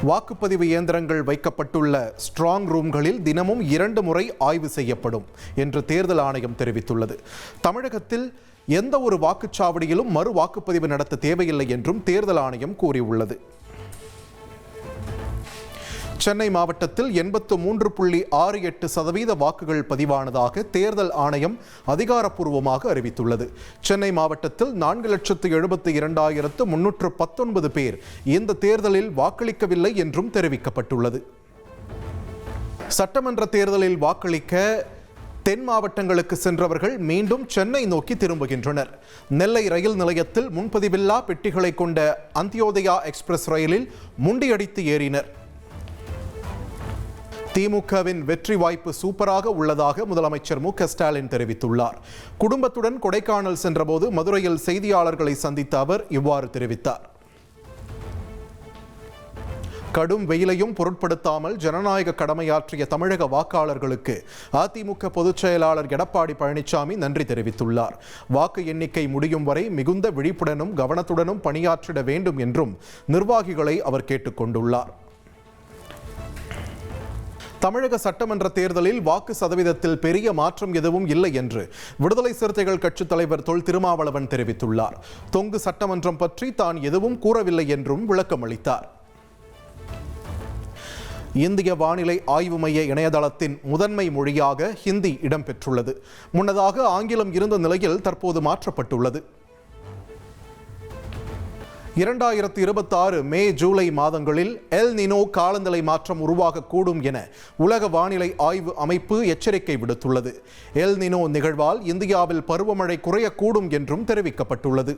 வாக்குப்பதிவு இயந்திரங்கள் வைக்கப்பட்டுள்ள ஸ்ட்ராங் ரூம்களில் தினமும் 2 முறை ஆய்வு செய்யப்படும் என்று தேர்தல் ஆணையம் தெரிவித்துள்ளது. தமிழகத்தில் எந்த ஒரு வாக்குச்சாவடியிலும் மறு வாக்குப்பதிவு நடத்த தேவையில்லை என்றும் தேர்தல் ஆணையம் கூறியுள்ளது. சென்னை மாவட்டத்தில் 83.68% வாக்குகள் பதிவானதாக தேர்தல் ஆணையம் அதிகாரப்பூர்வமாக அறிவித்துள்ளது. சென்னை மாவட்டத்தில் 4,72,319 பேர் இந்த தேர்தலில் வாக்களிக்கவில்லை என்றும் தெரிவிக்கப்பட்டுள்ளது. சட்டமன்ற தேர்தலில் வாக்களிக்க தென் மாவட்டங்களுக்கு சென்றவர்கள் மீண்டும் சென்னை நோக்கி திரும்புகின்றனர். நெல்லை ரயில் நிலையத்தில் முன்பதிவில்லா பெட்டிகளை கொண்ட அந்தியோதயா எக்ஸ்பிரஸ் ரயிலில் முண்டியடித்து ஏறினர். திமுகவின் வெற்றி வாய்ப்பு சூப்பராக உள்ளதாக முதலமைச்சர் மு க ஸ்டாலின் தெரிவித்துள்ளார். குடும்பத்துடன் கொடைக்கானல் சென்றபோது மதுரையில் செய்தியாளர்களை சந்தித்த அவர் இவ்வாறு தெரிவித்தார். கடும் வெயிலையும் பொருட்படுத்தாமல் ஜனநாயக கடமையாற்றிய தமிழக வாக்காளர்களுக்கு அதிமுக பொதுச் செயலாளர் எடப்பாடி பழனிசாமி நன்றி தெரிவித்துள்ளார். வாக்கு எண்ணிக்கை முடியும் வரை மிகுந்த விழிப்புடனும் கவனத்துடனும் பணியாற்றிட வேண்டும் என்றும் நிர்வாகிகளை அவர் கேட்டுக்கொண்டுள்ளார். தமிழக சட்டமன்ற தேர்தலில் வாக்கு சதவீதத்தில் பெரிய மாற்றம் எதுவும் இல்லை என்று விடுதலை சிறுத்தைகள் கட்சித் தலைவர் தொல் திருமாவளவன் தெரிவித்துள்ளார். தொங்கு சட்டமன்றம் பற்றி தான் எதுவும் கூறவில்லை என்றும் விளக்கம் அளித்தார். இந்திய வானிலை ஆய்வு மைய இணையதளத்தின் முதன்மை மொழியாக ஹிந்தி இடம்பெற்றுள்ளது. முன்னதாக ஆங்கிலம் இருந்த நிலையில் தற்போது மாற்றப்பட்டுள்ளது. 2026 மே ஜூலை மாதங்களில் எல் நினோ காலநிலை மாற்றம் உருவாகக்கூடும் என உலக வானிலை ஆய்வு அமைப்பு எச்சரிக்கை விடுத்துள்ளது. எல் நினோ நிகழ்வால் இந்தியாவில் பருவமழை குறையக்கூடும் என்றும் தெரிவிக்கப்பட்டுள்ளது.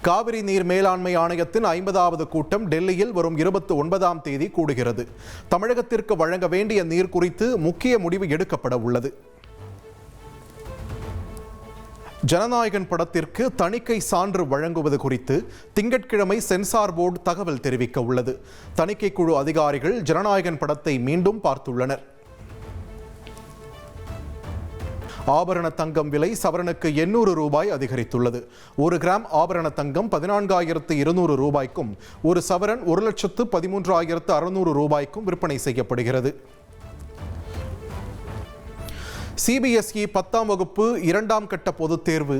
காவிரி நீர் மேலாண்மை ஆணையத்தின் 50வது கூட்டம் டெல்லியில் வரும் 29ஆம் தேதி கூடுகிறது. தமிழகத்திற்கு வழங்க வேண்டிய நீர் குறித்து முக்கிய முடிவு எடுக்கப்பட உள்ளது. ஜனநாயகன் படத்திற்கு தணிக்கை சான்று வழங்குவது குறித்து திங்கட்கிழமை சென்சார் போர்டு தகவல் தெரிவிக்க உள்ளது. தணிக்கை குழு அதிகாரிகள் ஜனநாயகன் படத்தை மீண்டும் பார்த்துள்ளனர். ஆபரண தங்கம் விலை சவரனுக்கு 800 ரூபாய் அதிகரித்துள்ளது. 1 கிராம் ஆபரண தங்கம் 14,200 ரூபாய்க்கும், ஒரு சவரன் 1,13,600 ரூபாய்க்கும் விற்பனை செய்யப்படுகிறது. சிபிஎஸ்இ 10ஆம் வகுப்பு 2ஆம் கட்ட பொதுத் தேர்வு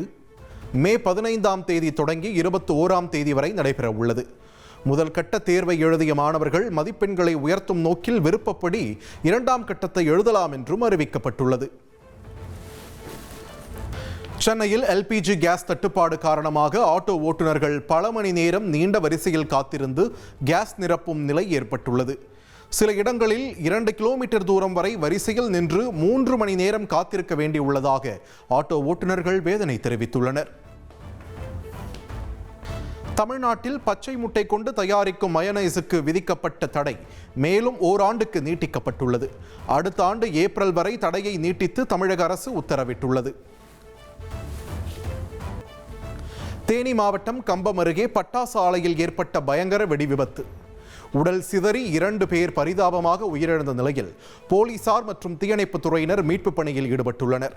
மே 15ஆம் தேதி தொடங்கி 21ஆம் தேதி வரை நடைபெற உள்ளது. முதல் கட்ட தேர்வை எழுதிய மாணவர்கள் மதிப்பெண்களை உயர்த்தும் நோக்கில் விருப்பப்படி 2ஆம் கட்டத்தை எழுதலாம் என்றும் அறிவிக்கப்பட்டுள்ளது. சென்னையில் எல்பிஜி கேஸ் தட்டுப்பாடு காரணமாக ஆட்டோ ஓட்டுநர்கள் பல மணி நேரம் நீண்ட வரிசையில் காத்திருந்து கேஸ் நிரப்பும் நிலை ஏற்பட்டுள்ளது. சில இடங்களில் 2 கிலோமீட்டர் தூரம் வரை வரிசையில் நின்று 3 மணி நேரம் காத்திருக்க வேண்டியுள்ளதாக ஆட்டோ ஓட்டுநர்கள் வேதனை தெரிவித்துள்ளனர். தமிழ்நாட்டில் பச்சை முட்டை கொண்டு தயாரிக்கும் மயோனைஸுக்கு விதிக்கப்பட்ட தடை மேலும் ஓராண்டுக்கு நீட்டிக்கப்பட்டுள்ளது. அடுத்த ஆண்டு ஏப்ரல் வரை தடையை நீட்டித்து தமிழக அரசு உத்தரவிட்டுள்ளது. தேனி மாவட்டம் கம்பம் அருகே பட்டாசு ஆலையில் ஏற்பட்ட பயங்கர வெடி விபத்து. உடல் சிதறி 2 பேர் பரிதாபமாக உயிரிழந்த நிலையில் போலீசார் மற்றும் தீயணைப்பு துறையினர் மீட்பு பணியில் ஈடுபட்டுள்ளனர்.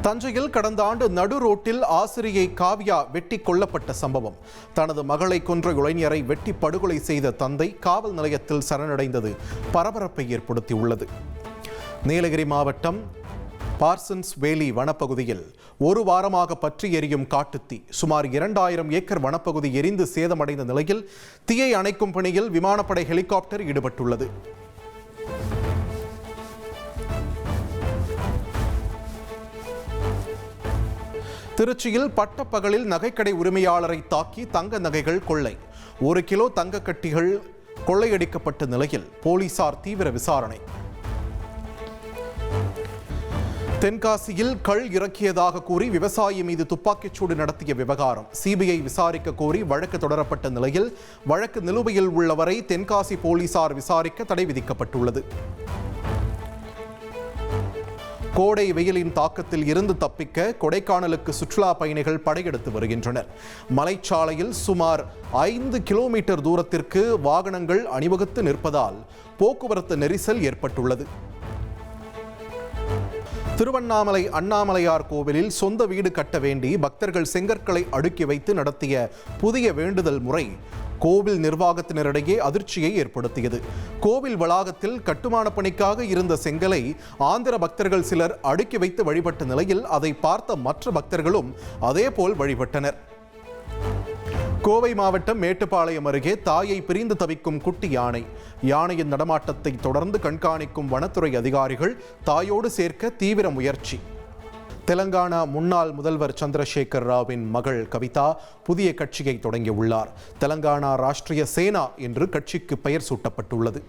தஞ்சையில் கடந்த ஆண்டு நடு ரோட்டில் ஆசிரியை காவ்யா வெட்டி கொல்லப்பட்ட சம்பவம். தனது மகளை கொன்ற இளைஞரை வெட்டி படுகொலை செய்த தந்தை காவல் நிலையத்தில் சரணடைந்தது பரபரப்பை ஏற்படுத்தியுள்ளது. நீலகிரி மாவட்டம் பார்சன்ஸ் வேலி வனப்பகுதியில் 1 வாரமாக பற்றி எரியும் காட்டுத்தீ. சுமார் 2000 ஏக்கர் வனப்பகுதி எரிந்து சேதமடைந்த நிலையில் தீயை அணைக்கும் பணியில் விமானப்படை ஹெலிகாப்டர் ஈடுபட்டுள்ளது. திருச்சியில் பட்டப்பகலில் நகைக்கடை உரிமையாளரை தாக்கி தங்க நகைகள் கொள்ளை. 1 கிலோ தங்க கட்டிகள் கொள்ளையடிக்கப்பட்ட நிலையில் போலீசார் தீவிர விசாரணை. தென்காசியில் கள் இறக்கியதாக கூறி விவசாயி மீது துப்பாக்கிச்சூடு நடத்திய விவகாரம் சிபிஐ விசாரிக்க கோரி வழக்கு தொடரப்பட்ட நிலையில் வழக்கு நிலுவையில் உள்ளவரை தென்காசி போலீசார் விசாரிக்க தடை விதிக்கப்பட்டுள்ளது. கோடை வெயிலின் தாக்கத்தில் இருந்து தப்பிக்க கொடைக்கானலுக்கு சுற்றுலா பயணிகள் படையெடுத்து வருகின்றனர். மலைச்சாலையில் சுமார் 5 கிலோமீட்டர் தூரத்திற்கு வாகனங்கள் அணிவகுத்து நிற்பதால் போக்குவரத்து நெரிசல் ஏற்பட்டுள்ளது. திருவண்ணாமலை அண்ணாமலையார் கோவிலில் சொந்த வீடு கட்ட வேண்டி பக்தர்கள் செங்கற்களை அடுக்கி வைத்து நடத்திய புதிய வேண்டுதல் முறை கோவில் நிர்வாகத்தினரிடையே அதிர்ச்சியை ஏற்படுத்தியது. கோவில் வளாகத்தில் கட்டுமான பணிக்காக இருந்த செங்கலை ஆந்திர பக்தர்கள் சிலர் அடுக்கி வைத்து வழிபட்ட நிலையில் அதை பார்த்த மற்ற பக்தர்களும் அதேபோல் வழிபட்டனர். கோவை மாவட்டம் மேட்டுப்பாளையம் அருகே தாயை பிரிந்து தவிக்கும் குட்டி யானை. யானையின் நடமாட்டத்தை தொடர்ந்து கண்காணிக்கும் வனத்துறை அதிகாரிகள் தாயோடு சேர்க்க தீவிர முயற்சி. தெலங்கானா முன்னாள் முதல்வர் சந்திரசேகர் ராவின் மகள் கவிதா புதிய கட்சியை தொடங்கியுள்ளார். தெலங்கானா ராஷ்டிரிய சேனா என்று கட்சிக்கு பெயர் சூட்டப்பட்டுள்ளது.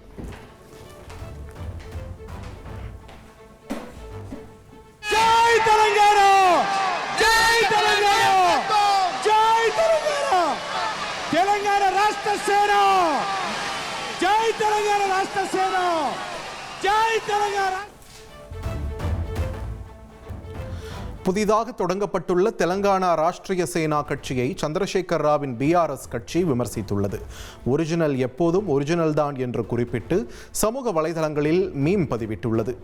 ஜெய் தெலங்கானா, ஜெய் தெலங்கானா, ஜெய் தெலங்கானா, தெலங்கானா ராஷ்டிர சேனா, ஜெய் தெலங்கானா ராஷ்டிர சேனா, ஜெய் தெலங்கானா. புதிதாக தொடங்கப்பட்டுள்ள தெலங்கானா ராஷ்டிரிய சேனா கட்சியை சந்திரசேகர் ராவின் BRS கட்சி விமர்சித்துள்ளது. ஒரிஜினல் எப்போதும் ஒரிஜினல் தான் என்று குறிப்பிட்டு சமூக வலைதளங்களில் மீம் பதிவிட்டுள்ளது.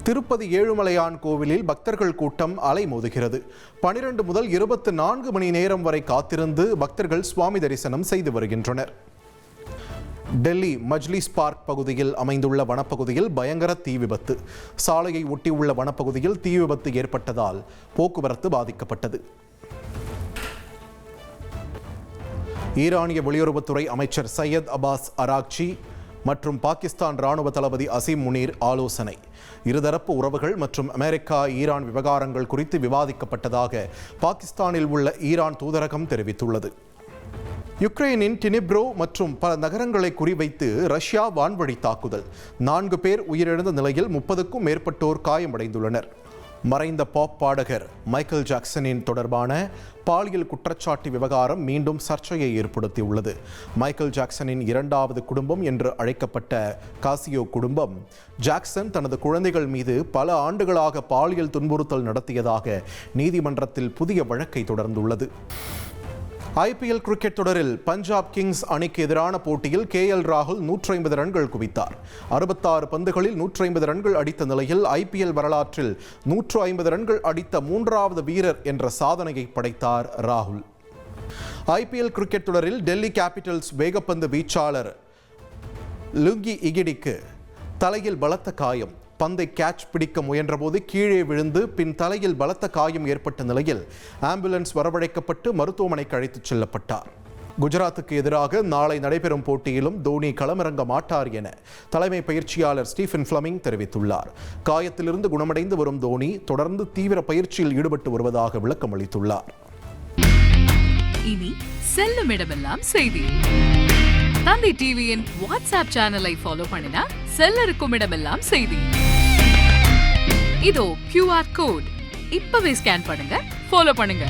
திருப்பதி ஏழுமலையான் கோவிலில் பக்தர்கள் கூட்டம் அலைமோதுகிறது. 12 முதல் 24 மணி நேரம் வரை காத்திருந்து பக்தர்கள் சுவாமி தரிசனம் செய்து வருகின்றனர். டெல்லி மஜ்லிஸ் பார்க் பகுதியில் அமைந்துள்ள வனப்பகுதியில் பயங்கர தீ விபத்து. சாலையை ஒட்டியுள்ள வனப்பகுதியில் தீ விபத்து ஏற்பட்டதால் போக்குவரத்து பாதிக்கப்பட்டது. ஈரானிய வெளியுறவுத்துறை அமைச்சர் சையத் அப்பாஸ் அராக்சி மற்றும் பாகிஸ்தான் ராணுவ தளபதி அசீம் முனீர் ஆலோசனை. இருதரப்பு உறவுகள் மற்றும் அமெரிக்கா ஈரான் விவகாரங்கள் குறித்து விவாதிக்கப்பட்டதாக பாகிஸ்தானில் உள்ள ஈரான் தூதரகம் தெரிவித்துள்ளது. யுக்ரைனின் டினிப்ரோ மற்றும் பல நகரங்களை குறிவைத்து ரஷ்யா வான்வழி தாக்குதல். 4 பேர் உயிரிழந்த நிலையில் 30க்கும் மேற்பட்டோர் காயமடைந்துள்ளனர். மறைந்த பாப் பாடகர் மைக்கேல் ஜாக்சனின் தொடர்பான பாலியல் குற்றச்சாட்டு விவகாரம் மீண்டும் சர்ச்சையை ஏற்படுத்தியுள்ளது. மைக்கேல் ஜாக்சனின் 2வது குடும்பம் என்று அழைக்கப்பட்ட காசியோ குடும்பம் ஜாக்சன் தனது குழந்தைகள் மீது பல ஆண்டுகளாக பாலியல் துன்புறுத்தல் நடத்தியதாக நீதிமன்றத்தில் புதிய வழக்கை தொடர்ந்துள்ளது. IPL கிரிக்கெட் தொடரில் பஞ்சாப் கிங்ஸ் அணிக்கு எதிரான போட்டியில் KL ராகுல் 150 ரன்கள் குவித்தார். 66 பந்துகளில் 150 ரன்கள் அடித்த நிலையில் IPL வரலாற்றில் 150 ரன்கள் அடித்த 3வது வீரர் என்ற சாதனையை படைத்தார் ராகுல். IPL கிரிக்கெட் தொடரில் டெல்லி கேபிட்டல்ஸ் வேகப்பந்து வீச்சாளர் லுங்கி இகிடிக்கு தலையில் பலத்த காயம். பந்தை கேட்ச் பிடிக்க முயன்றபோது கீழே விழுந்து பின் தலையில் பலத்த காயம் ஏற்பட்ட நிலையில் ஆம்புலன்ஸ் வரவழைக்கப்பட்டு மருத்துவமனைக்கு அழைத்துச் செல்லப்பட்டார். குஜராத்துக்கு எதிராக நாளை நடைபெறும் போட்டியிலும் தோனி களமிறங்க மாட்டார் என தலைமை பயிற்சியாளர் ஸ்டீஃபன் ஃபிளமிங் தெரிவித்துள்ளார். காயத்திலிருந்து குணமடைந்து வரும் தோனி தொடர்ந்து தீவிர பயிற்சியில் ஈடுபட்டு வருவதாக விளக்கம் அளித்துள்ளார். இனி செல்லும் இடமெல்லாம் செய்தி. தந்தி டிவியின் வாட்ஸ்அப் சேனலை ஃபாலோ பண்ணினா செல்ல இருக்கும் இடமெல்லாம் செய்தி. இதோ QR கோட் இப்பவே ஸ்கேன் பண்ணுங்க, ஃபாலோ பண்ணுங்க.